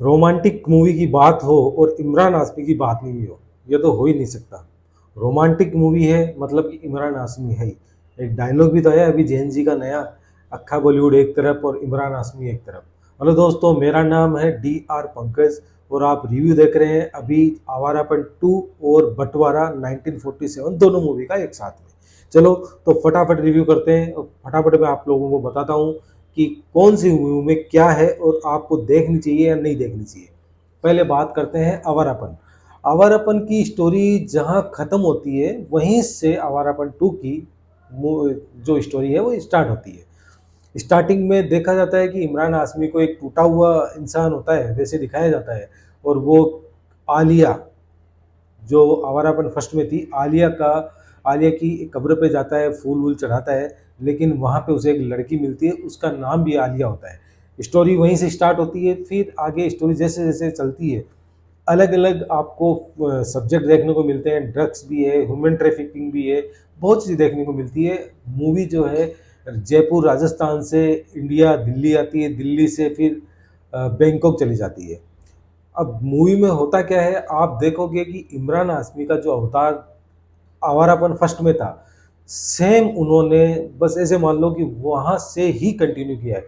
Romantic movie की बात हो और इमरान हाशमी की बात नहीं हो, ये तो हो ही नहीं सकता। रोमांटिक मूवी है मतलब कि इमरान हाशमी है ही। एक डायलॉग भी तो है अभी जैन जी का नया, अक्खा बॉलीवुड एक तरफ और इमरान हाशमी एक तरफ। हेलो दोस्तों, मेरा नाम है DR पंकज और आप रिव्यू देख रहे हैं अभी आवारापन 2 और बंटवारा 1947 दोनों मूवी का एक साथ में। चलो तो फटाफट रिव्यू करते हैं और फटाफट मैं आप लोगों को बताता हूँ कि कौन सी मूवी में क्या है और आपको देखनी चाहिए या नहीं देखनी चाहिए। पहले बात करते हैं आवारापन। आवारापन की स्टोरी जहां ख़त्म होती है वहीं से आवारापन 2 की जो स्टोरी है वो स्टार्ट होती है। स्टार्टिंग में देखा जाता है कि इमरान हाशमी को एक टूटा हुआ इंसान होता है वैसे दिखाया जाता है, और वो आलिया, जो आवारापन फर्स्ट में थी, आलिया की कब्र पे जाता है, फूल वूल चढ़ाता है, लेकिन वहाँ पे उसे एक लड़की मिलती है, उसका नाम भी आलिया होता है। स्टोरी वहीं से स्टार्ट होती है। फिर आगे स्टोरी जैसे जैसे चलती है अलग अलग आपको सब्जेक्ट देखने को मिलते हैं। ड्रग्स भी है, ह्यूमन ट्रैफिकिंग भी है, बहुत चीज़ देखने को मिलती है। मूवी जो है जयपुर राजस्थान से इंडिया दिल्ली आती है, दिल्ली से फिर बैंकॉक चली जाती है। अब मूवी में होता क्या है, आप देखोगे कि इमरान हाशमी का जो अवतार आवारापन फर्स्ट में था, सेम उन्होंने बस ऐसे मान लो कि वहाँ से ही कंटिन्यू किया है।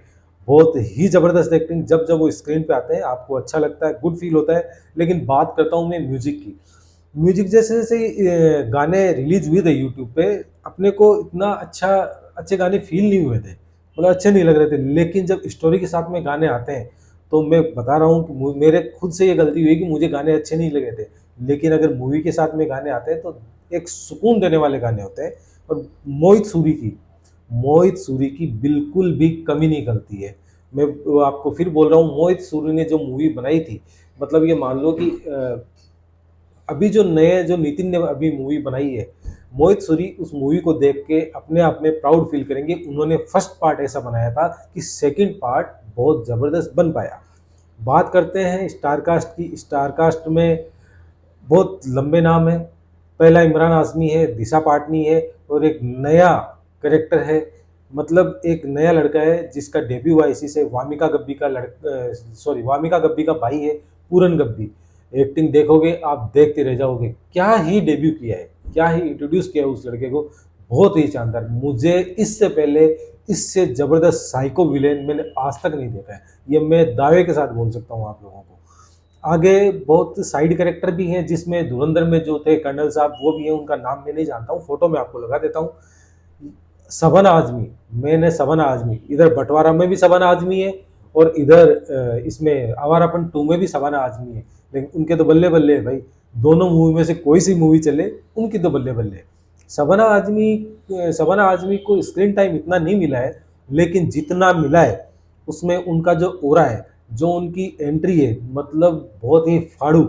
बहुत ही ज़बरदस्त एक्टिंग, जब जब वो स्क्रीन पे आते हैं आपको अच्छा लगता है, गुड फील होता है। लेकिन बात करता हूँ मैं म्यूजिक की। म्यूजिक जैसे जैसे गाने रिलीज हुए थे यूट्यूब पे, अपने को इतना अच्छे गाने फील नहीं हुए थे, मतलब अच्छे नहीं लग रहे थे। लेकिन जब स्टोरी के साथ में गाने आते हैं तो मैं बता रहा हूँ कि मेरे खुद से ये गलती हुई कि मुझे गाने अच्छे नहीं लगे थे। लेकिन अगर मूवी के साथ में गाने आते हैं तो एक सुकून देने वाले गाने होते हैं। और मोहित सूरी की बिल्कुल भी कमी नहीं खलती है। मैं आपको फिर बोल रहा हूँ, मोहित सूरी ने जो मूवी बनाई थी, मतलब ये मान लो कि अभी जो नितिन ने अभी मूवी बनाई है, मोहित सूरी उस मूवी को देख के अपने आप में प्राउड फील करेंगे। उन्होंने फर्स्ट पार्ट ऐसा बनाया था कि सेकंड पार्ट बहुत ज़बरदस्त बन पाया। बात करते हैं स्टारकास्ट की। स्टारकास्ट में बहुत लंबे नाम है। पहला इमरान हाशमी है, दिशा पाटनी है, और एक नया करेक्टर है, मतलब एक नया लड़का है जिसका डेब्यू हुआ इसी से। वामिका गब्बी का भाई है पूरन गब्बी। एक्टिंग देखोगे आप देखते रह जाओगे, क्या ही डेब्यू किया है, क्या ही इंट्रोड्यूस किया है उस लड़के को, बहुत ही शानदार। मुझे इससे पहले इससे ज़बरदस्त साइको विलेन मैंने आज तक नहीं देखा है, ये मैं दावे के साथ बोल सकता हूँ आप लोगों को। आगे बहुत साइड कैरेक्टर भी हैं, जिसमें धुरंधर में जो थे कर्नल साहब वो भी हैं, उनका नाम मैं नहीं जानता हूँ, फोटो में आपको लगा देता हूँ। सबन आजमी, मैंने सबन आजमी, इधर बंटवारा में भी सबन आजमी है और इधर इसमें आवारापन 2 में भी सबन आजमी है। लेकिन उनके तो बल्ले बल्ले है भाई, दोनों मूवी में से कोई सी मूवी चले उनकी तो बल्ले बल्ले है। सबना आजमी को स्क्रीन टाइम इतना नहीं मिला है, लेकिन जितना मिला है उसमें उनका जो ओरा है, जो उनकी एंट्री है, मतलब बहुत ही फाड़ू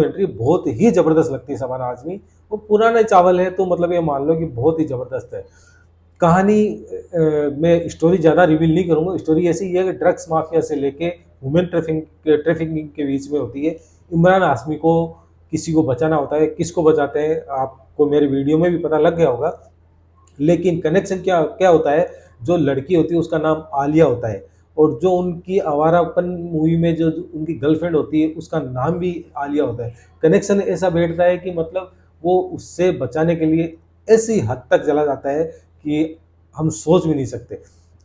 एंट्री, बहुत ही ज़बरदस्त लगती है सबना आजमी। वो पुराने चावल है तो मतलब ये मान लो कि बहुत ही ज़बरदस्त है। कहानी मैं स्टोरी ज़्यादा रिवील नहीं करूँगा। स्टोरी ऐसी है कि ड्रग्स माफिया से लेके ह्यूमन ट्रैफिकिंग के बीच में होती है। इमरान हाशमी को किसी को बचाना होता है, किसको बचाते हैं आपको मेरे वीडियो में भी पता लग गया होगा। लेकिन कनेक्शन क्या क्या होता है, जो लड़की होती है उसका नाम आलिया होता है, और जो उनकी आवारापन मूवी में जो उनकी गर्लफ्रेंड होती है उसका नाम भी आलिया होता है। कनेक्शन ऐसा बैठता है कि मतलब वो उससे बचाने के लिए ऐसी हद तक चला जाता है कि हम सोच भी नहीं सकते।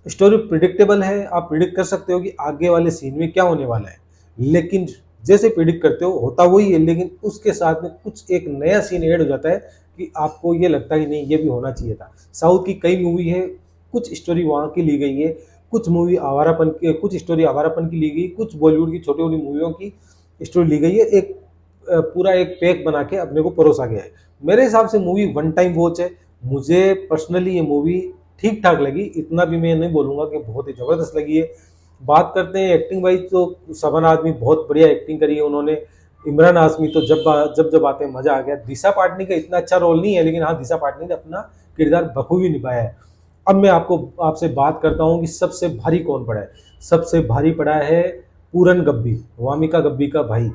स्टोरी प्रिडिक्टेबल है, आप प्रिडिक्ट कर सकते हो कि आगे वाले सीन में क्या होने वाला है, लेकिन जैसे प्रिडिक्ट करते हो होता वही है, लेकिन उसके साथ में कुछ एक नया सीन ऐड हो जाता है कि आपको ये लगता है कि नहीं ये भी होना चाहिए था। साउथ की कई मूवी है, कुछ स्टोरी वहाँ की ली गई है, कुछ स्टोरी आवारापन की ली गई, कुछ बॉलीवुड की छोटी छोटी मूवियों की स्टोरी ली गई है, एक पूरा एक पैक बना के अपने को परोसा गया है। मेरे हिसाब से मूवी वन टाइम वॉच है। मुझे पर्सनली ये मूवी ठीक ठाक लगी, इतना भी मैं नहीं बोलूँगा कि बहुत ही ज़बरदस्त लगी है। बात करते हैं एक्टिंग वाइज, तो सबन आदमी बहुत बढ़िया एक्टिंग करी है उन्होंने। इमरान हाशमी तो जब आते हैं मज़ा आ गया। दिशा पाटनी का इतना अच्छा रोल नहीं है, लेकिन हाँ दिशा पाटनी ने अपना किरदार बखूबी निभाया है। अब मैं आपसे बात करता हूँ कि सबसे भारी कौन पड़ा है। सबसे भारी पड़ा है पूरन गब्बी, वामिका गब्बी का भाई।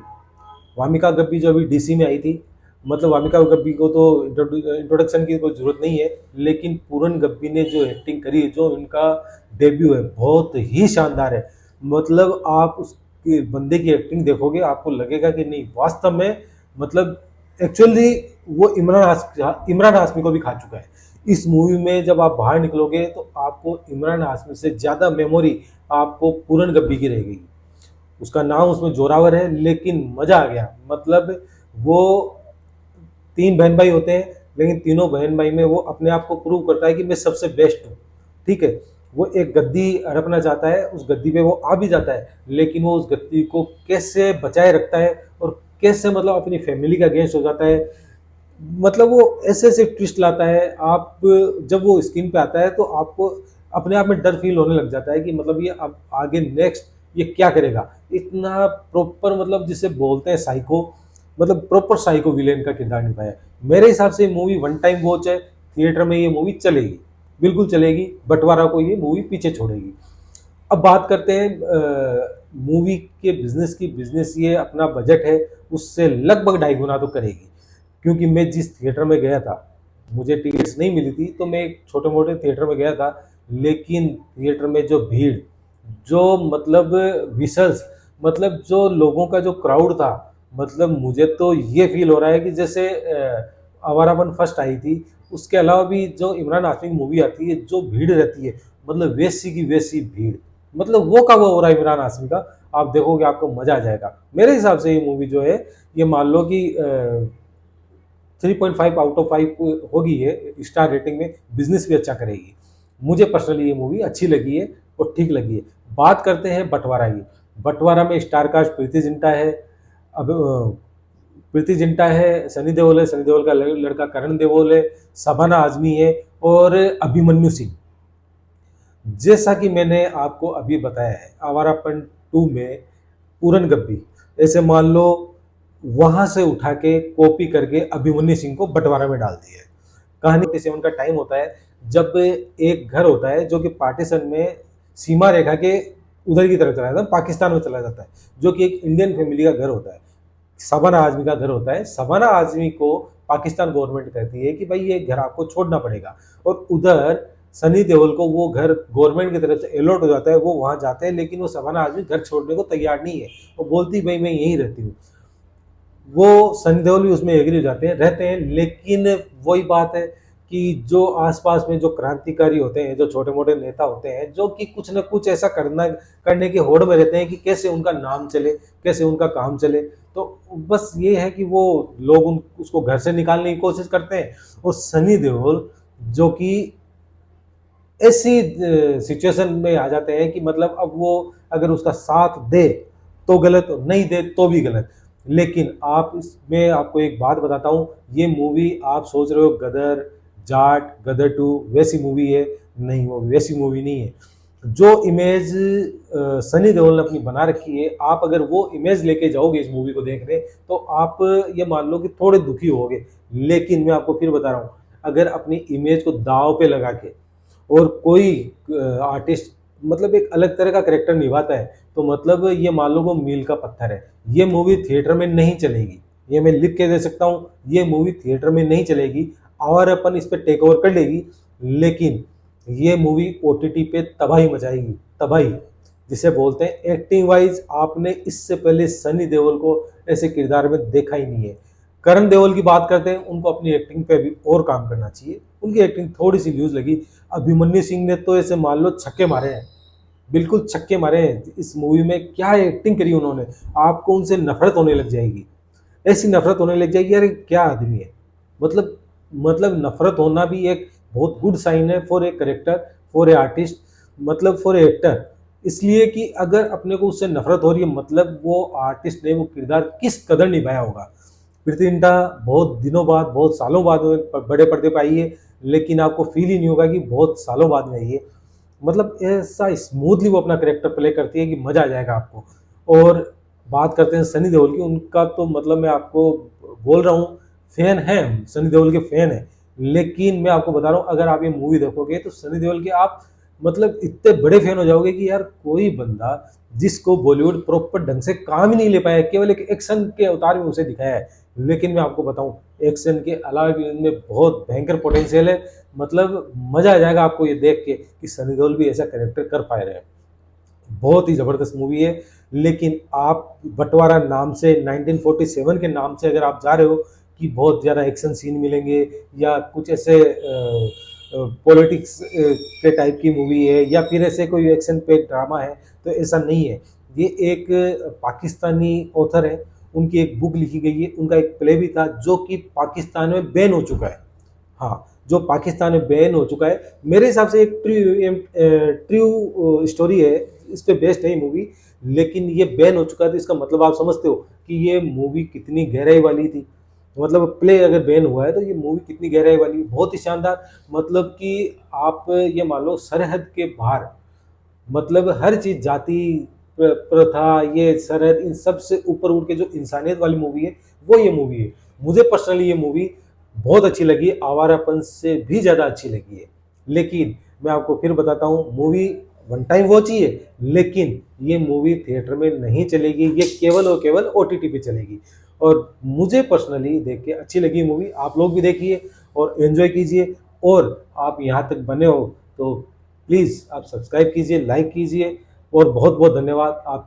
वामिका गब्बी जो अभी DC में आई थी, मतलब वामिका गब्बी को तो इंट्रोडक्शन की कोई ज़रूरत नहीं है, लेकिन पूरन गब्बी ने जो एक्टिंग करी है, जो उनका डेब्यू है बहुत ही शानदार है। मतलब आप कि बंदे की एक्टिंग देखोगे आपको लगेगा कि नहीं वास्तव में मतलब एक्चुअली वो इमरान हाशमी को भी खा चुका है। इस मूवी में जब आप बाहर निकलोगे तो आपको इमरान हाशमी से ज़्यादा मेमोरी आपको पूरन गब्बी की रहेगी। उसका नाम उसमें जोरावर है लेकिन मज़ा आ गया। मतलब वो 3 बहन भाई होते हैं, लेकिन तीनों बहन भाई में वो अपने आप को प्रूव करता है कि मैं सबसे बेस्ट हूँ, ठीक है। वो एक गद्दी हड़पना चाहता है, उस गद्दी पे वो आ भी जाता है, लेकिन वो उस गद्दी को कैसे बचाए रखता है और कैसे मतलब अपनी फैमिली का अगेंस्ट हो जाता है। मतलब वो ऐसे ऐसे ट्विस्ट लाता है, आप जब वो स्क्रीन पे आता है तो आपको अपने आप में डर फील होने लग जाता है कि मतलब ये अब आगे नेक्स्ट ये क्या करेगा। इतना प्रॉपर मतलब जिसे बोलते हैं साइको, मतलब प्रॉपर साइको विलेन का किरदार निभाया है। मेरे हिसाब से मूवी वन टाइम वॉच है, थिएटर में ये मूवी चलेगी, बिल्कुल चलेगी, बंटवारा को ये मूवी पीछे छोड़ेगी। अब बात करते हैं मूवी के बिजनेस की। बिजनेस ये अपना बजट है उससे लगभग 2.5 गुना तो करेगी, क्योंकि मैं जिस थिएटर में गया था मुझे टिकट्स नहीं मिली थी तो मैं एक छोटे मोटे थिएटर में गया था, लेकिन थिएटर में जो भीड़, जो मतलब विसल्स, मतलब जो लोगों का जो क्राउड था, मतलब मुझे तो ये फील हो रहा है कि जैसे आवारापन फर्स्ट आई थी, उसके अलावा भी जो इमरान हाशमी की मूवी आती है जो भीड़ रहती है, मतलब वैसी की वैसी भीड़, मतलब वो का वो हो रहा है इमरान हाशमी का। आप देखोगे आपको मजा आ जाएगा। मेरे हिसाब से ये मूवी जो है, ये मान लो कि 3.5 आउट ऑफ 5 होगी ये स्टार रेटिंग में, बिजनेस भी अच्छा करेगी। मुझे पर्सनली ये मूवी अच्छी लगी है और ठीक लगी है। बात करते हैं बंटवारा की। बंटवारा में स्टार कास्ट प्रीति जिंटा है, अब प्रीति जिंटा है, सनी देओल है, सनी देओल का लड़का करण देओल है, शबाना आजमी है और अभिमन्यु सिंह। जैसा कि मैंने आपको अभी बताया है, आवारापन 2 में पूरन गब्बी ऐसे मान लो वहां से उठा के कॉपी करके अभिमन्यु सिंह को बंटवारा में डाल दिया है। कहानी 47 का टाइम होता है जब एक घर होता है जो कि पार्टीशन में सीमा रेखा के उधर की तरफ चला जाता है, पाकिस्तान में चला जाता है, जो कि एक इंडियन फैमिली का घर होता है, शबाना आजमी का घर होता है। शबाना आजमी को पाकिस्तान गवर्नमेंट कहती है कि भाई ये घर आपको छोड़ना पड़ेगा, और उधर सनी देओल को वो घर गवर्नमेंट की तरफ से अलॉट हो जाता है, वो वहां जाते हैं, लेकिन वो शबाना आजमी घर छोड़ने को तैयार नहीं है। वो बोलती भाई मैं यहीं रहती हूँ, वो सनी देओल भी उसमें एग्री हो जाते हैं, रहते हैं। लेकिन वही बात है कि जो आसपास में जो क्रांतिकारी होते हैं, जो छोटे मोटे नेता होते हैं, जो कि कुछ न कुछ ऐसा करने की होड़ में रहते हैं कि कैसे उनका नाम चले, कैसे उनका काम चले। तो बस ये है कि वो लोग उसको घर से निकालने की कोशिश करते हैं। और सनी देओल जो कि ऐसी सिचुएशन में आ जाते हैं कि मतलब अब वो अगर उसका साथ दे तो गलत, नहीं दे तो भी गलत। लेकिन आप इसमें आपको एक बात बताता हूँ, ये मूवी आप सोच रहे हो गदर, जाट, गदर 2 वैसी मूवी है, नहीं वो वैसी मूवी नहीं है। जो इमेज सनी देओल ने अपनी बना रखी है, आप अगर वो इमेज लेके जाओगे इस मूवी को देखने तो आप ये मान लो कि थोड़े दुखी होगे। लेकिन मैं आपको फिर बता रहा हूँ, अगर अपनी इमेज को दांव पे लगा के और कोई आर्टिस्ट मतलब एक अलग तरह का करेक्टर निभाता है, तो मतलब ये मान लो वो मील का पत्थर है। ये मूवी थिएटर में नहीं चलेगी, ये मैं लिख के दे सकता हूँ, ये मूवी थिएटर में नहीं चलेगी। और अपन इस पर टेक ओवर कर लेगी, लेकिन ये मूवी ओटीटी पे तबाही मचाएगी, तबाही जिसे बोलते हैं। एक्टिंग वाइज आपने इससे पहले सनी देओल को ऐसे किरदार में देखा ही नहीं है। करण देओल की बात करते हैं, उनको अपनी एक्टिंग पे भी और काम करना चाहिए, उनकी एक्टिंग थोड़ी सी लूज लगी। अभिमन्यु सिंह ने तो ऐसे मान लो छक्के मारे हैं, बिल्कुल छक्के मारे हैं इस मूवी में। क्या एक्टिंग करी उन्होंने, आपको उनसे नफरत होने लग जाएगी, ऐसी नफरत होने लग जाएगी, यार क्या आदमी है। मतलब नफरत होना भी एक बहुत गुड साइन है for a character, for a artist, मतलब फॉर ए एक्टर। इसलिए कि अगर अपने को उससे नफरत हो रही है, मतलब वो आर्टिस्ट ने वो किरदार किस कदर निभाया होगा। प्रीति जिंटा बहुत दिनों बाद, बहुत सालों बाद बड़े पर्दे पर आई है, लेकिन आपको फील ही नहीं होगा कि बहुत सालों बाद में आई है। मतलब ऐसा स्मूथली वो अपना करेक्टर प्ले करती है कि मज़ा आ जाएगा आपको। और बात करते हैं सनी देओल की, उनका तो मतलब मैं आपको बोल रहा हूँ, फैन है हम, सनी देओल के फैन है। लेकिन मैं आपको बता रहा हूँ, अगर आप ये मूवी देखोगे तो सनी देओल के आप मतलब इतने बड़े फैन हो जाओगे कि यार कोई बंदा जिसको बॉलीवुड प्रॉपर ढंग से काम ही नहीं ले पाया, केवल एक एक्शन के अवतार में उसे दिखाया है। लेकिन मैं आपको बताऊं, एक्शन के अलावा भी इनमें बहुत भयंकर पोटेंशियल है। मतलब मजा आ जाएगा आपको ये देख के कि सनी देओल भी ऐसा कैरेक्टर कर पा रहे हैं। बहुत ही ज़बरदस्त मूवी है। लेकिन आप बँटवारा नाम से 1947 के नाम से अगर आप जा रहे हो कि बहुत ज़्यादा एक्शन सीन मिलेंगे या कुछ ऐसे पॉलिटिक्स के टाइप की मूवी है या फिर ऐसे कोई एक्शन पे ड्रामा है, तो ऐसा नहीं है। ये एक पाकिस्तानी ऑथर है, उनकी एक बुक लिखी गई है, उनका एक प्ले भी था जो कि पाकिस्तान में बैन हो चुका है। हाँ, जो पाकिस्तान में बैन हो चुका है। मेरे हिसाब से एक ट्रू स्टोरी है, इस पे बेस्ड है ये मूवी, लेकिन ये बैन हो चुका है, तो इसका मतलब आप समझते हो कि ये मूवी कितनी गहराई वाली थी। मतलब प्ले अगर बैन हुआ है तो ये मूवी कितनी गहराई वाली, बहुत ही शानदार। मतलब कि आप ये मान लो सरहद के बाहर, मतलब हर चीज़ जाति प्रथा ये सरहद इन सब से ऊपर उठ के जो इंसानियत वाली मूवी है, वो ये मूवी है। मुझे पर्सनली ये मूवी बहुत अच्छी लगी, आवारापन से भी ज़्यादा अच्छी लगी है। लेकिन मैं आपको फिर बताता हूँ, मूवी वन टाइम वॉच ही है, लेकिन ये मूवी थिएटर में नहीं चलेगी, ये केवल और केवल ओटीटी पे चलेगी। और मुझे पर्सनली देख के अच्छी लगी मूवी, आप लोग भी देखिए और एंजॉय कीजिए। और आप यहाँ तक बने हो तो प्लीज़ आप सब्सक्राइब कीजिए, लाइक कीजिए और बहुत बहुत धन्यवाद आप